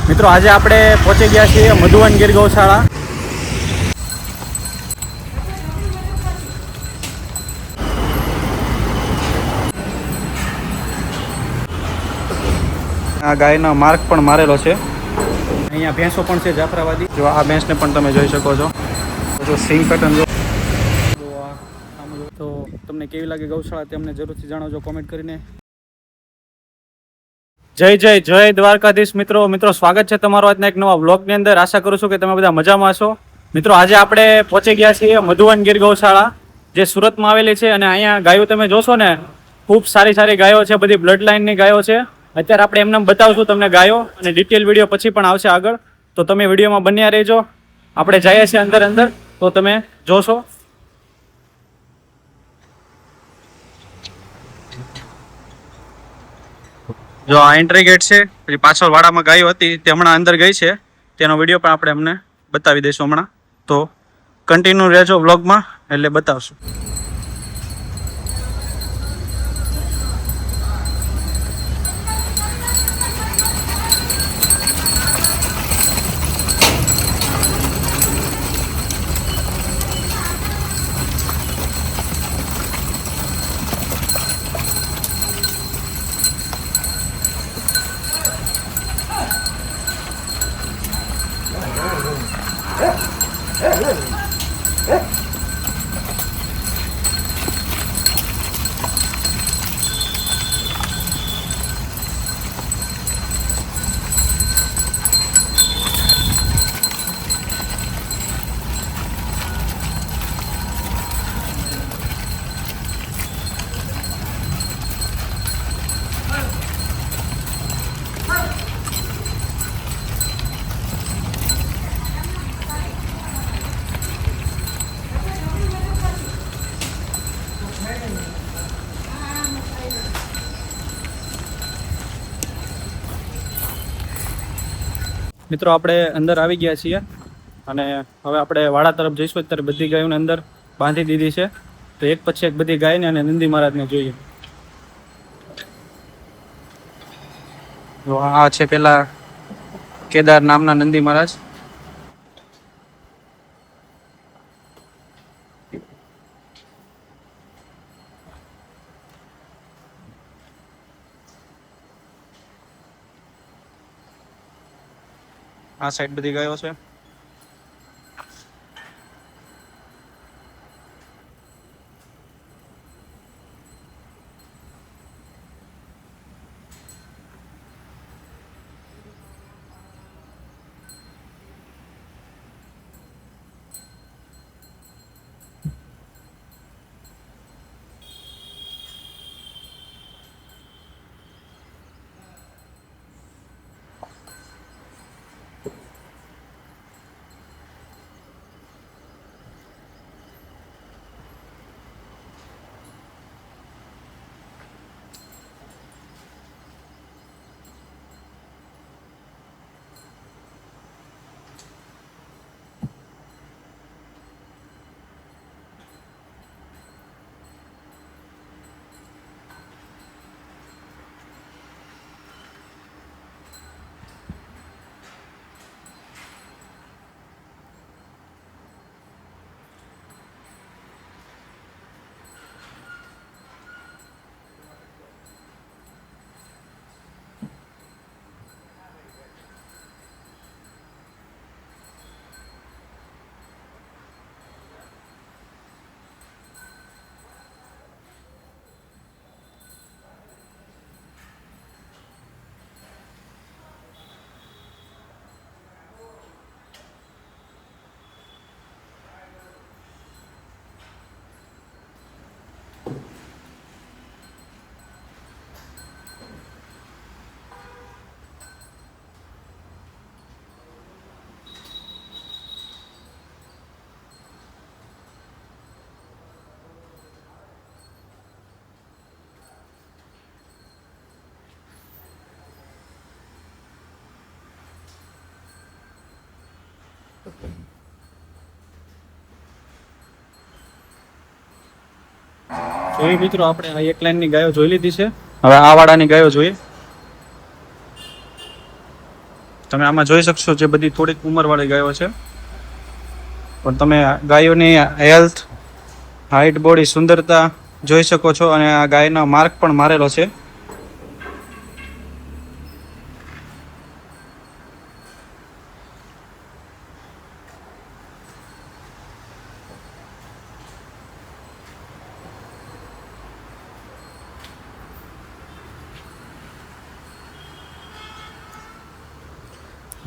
મિત્રો આજે આપણે પહોંચી ગયા છીએ મધુવન ગીર ગૌશાળા. આ ગાયનો માર્ક પણ મારેલો છે. અહીંયા ભેંસો પણ છે જાફરાબાદી. જો આ ભેંસને પણ તમે જોઈ શકો છો. જો સિંગ પેટર્ન જો તો તમને કેવી લાગે ગૌશાળા તેમને જરૂરથી જણાવજો કોમેન્ટ કરીને. જય જય જય દ્વારકાધીશ. મિત્રો સ્વાગત છે તમારો આજના એક નવા વ્લોગની અંદર. આશા કરું છું કે તમે બધા મજામાં હશો. મિત્રો આજે આપણે પહોંચી ગયા છીએ મધુવન ગીર ગૌશાળા, જે સુરતમાં આવેલી છે. અને અહીંયા ગાયો તમે જોશો ને, ખૂબ સારી સારી ગાયો છે, બધી બ્લડ લાઇનની ગાયો છે. અત્યારે આપણે એમને બતાવશું તમને ગાયો, અને ડિટેલ વિડીયો પછી પણ આવશે આગળ, તો તમે વિડીયોમાં બન્યા રહેજો. આપણે જઈએ છીએ અંદર તો તમે જોશો. જો આ એન્ટ્રી ગેટ છે. પછી પાછળ વાડામાં ગાયો હતી તે હમણાં અંદર ગઈ છે, તેનો વિડીયો પણ આપણે એમને બતાવી દઈશું હમણાં. તો કન્ટિન્યુ રહેજો વ્લોગમાં, એટલે બતાવશું. મિત્રો આપણે અંદર આવી ગયા છીએ, અને હવે આપણે વાડા તરફ જઈશું. અત્યારે બધી ગાયોને અંદર બાંધી દીધી છે, તો એક પછી એક બધી ગાયને અને નંદી મહારાજને જોઈએ. આ છે પેલા કેદાર નામના નંદી મહારાજ. આ સાઈડ બધી ગાયો છે. જોઈ મિત્રો, આપણે આ એક લાઈનની ગાયો જોઈ લીધી છે. હવે આ વાડાની ગાયો જોઈએ. તમે આમાં જોઈ શકશો જે બધી થોડીક ઉંમરવાળી ગાયો છે, પણ તમે ગાયોની હેલ્થ, હાઇટ, બોડી, સુંદરતા જોઈ શકો છો. અને આ ગાયનો માર્ક પણ મારેલો છે.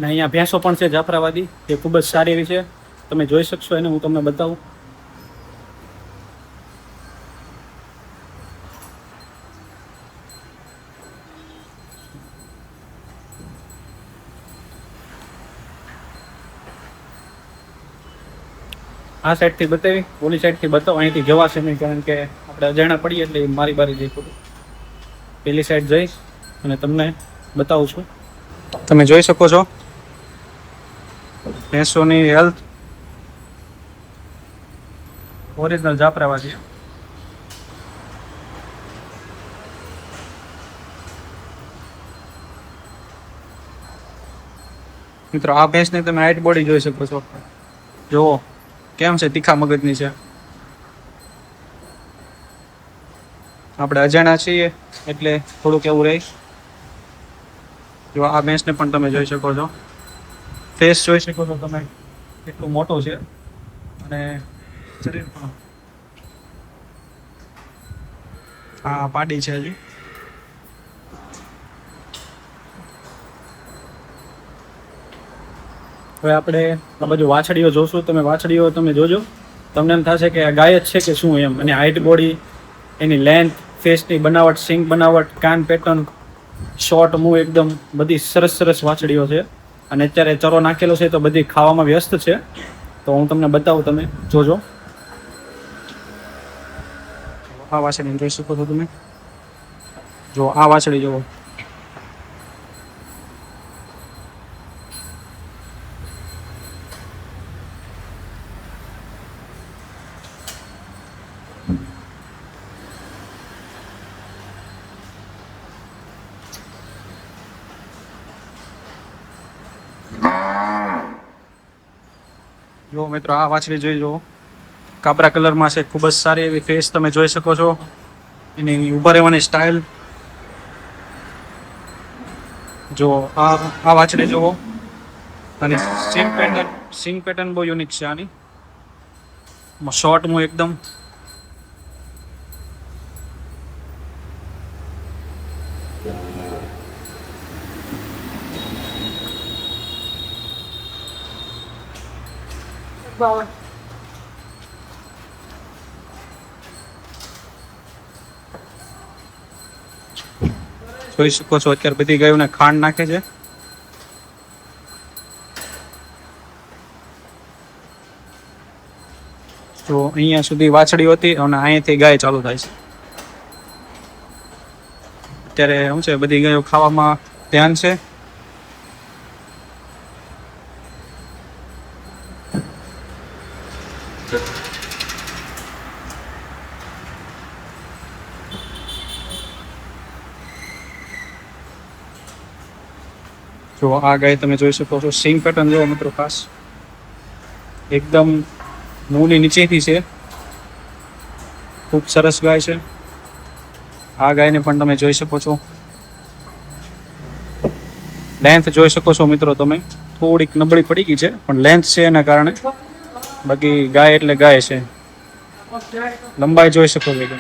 ને અહીંયા ભેંસો પણ છે જાફરાબાદી, એ ખૂબ જ સારી એવી છે. તમે જોઈ શકશો એને, હું તમને બતાવું. આ સાઈડથી બતાવી, ઓલી સાઈડથી બતાવો. અહીંથી જવાશે નહીં, કારણ કે આપણે અજાણા પડીએ એટલે મારી બારી જઈ પડું. પેલી સાઈડ જઈશ અને તમને બતાવું છું. તમે જોઈ શકો છો ભેંસોની હેલ્થ, ઓરિજિનલ જાફરાબાદી. મિત્રો આ ભેંસની તમે હાઈટ બોડી જોઈ શકો છો. જુઓ કેમ છે, તીખા મગજની છે. આપણે અજાણા છીએ એટલે થોડુંક એવું રહે. જો આ ભેંસને પણ તમે જોઈ શકો છો, ફેસ જોઈ શકો છો તમે, કેટલું મોટું છે. અને શરીર પણ આ પાડી છે હજી. હવે આપણે આ બાજુ વાછડીઓ જોશું. તમે વાછડીઓ તમે જોજો, તમને એમ થશે કે આ ગાય જ છે કે શું એમ. અને હાઈટ બોડી, એની લેન્થ, ફેસની બનાવટ, સિંગ બનાવટ, કાન પેટર્ન, શોર્ટ મૂવ, એકદમ બધી સરસ સરસ વાછડીઓ છે. અને અત્યારે ચરો નાખેલો છે તો બધી ખાવામાં વ્યસ્ત છે. તો હું તમને બતાવું, તમે જોજો. આ વાછડી જોઈ શકો છો તમે. જો આ વાછડી જુઓ. જો મિત્રો આ વાછડી જોઈ જુઓ, કાબરા કલરમાં છે, ખૂબ જ સારી એવી ફેસ તમે જોઈ શકો છો. એની ઉભા રહેવાની સ્ટાઇલ જો. આ વાછડી જુઓ. અને સિંગ પેટર્ન બહુ યુનિક છે આની. શોર્ટ હું એકદમ. જોઈ શકો છો અત્યારે બધી ગાયોને ખાંડ નાખે છે. તો અહીંયા સુધી વાછડી હતી અને અહીંયાથી ગાય ચાલુ થાય છે. અત્યારે શું છે, બધી ગાયો ખાવામાં ધ્યાન છે. જો આ ગાય તમે જોઈ શકો છો, સિંગ પેટર્ન જો મિત્રો, ખાસ એકદમ મૂળની નીચેથી છે. ખૂબ સરસ ગાય છે. આ ગાયને પણ તમે જોઈ શકો છો. લેન્થ જોઈ શકો છો મિત્રો તમે, થોડીક નબળી પડી ગઈ છે, પણ લેન્થ છે એના કારણે. બાકી ગાય એટલે ગાય છે. લંબાઈ જોઈ શકો છો તમે.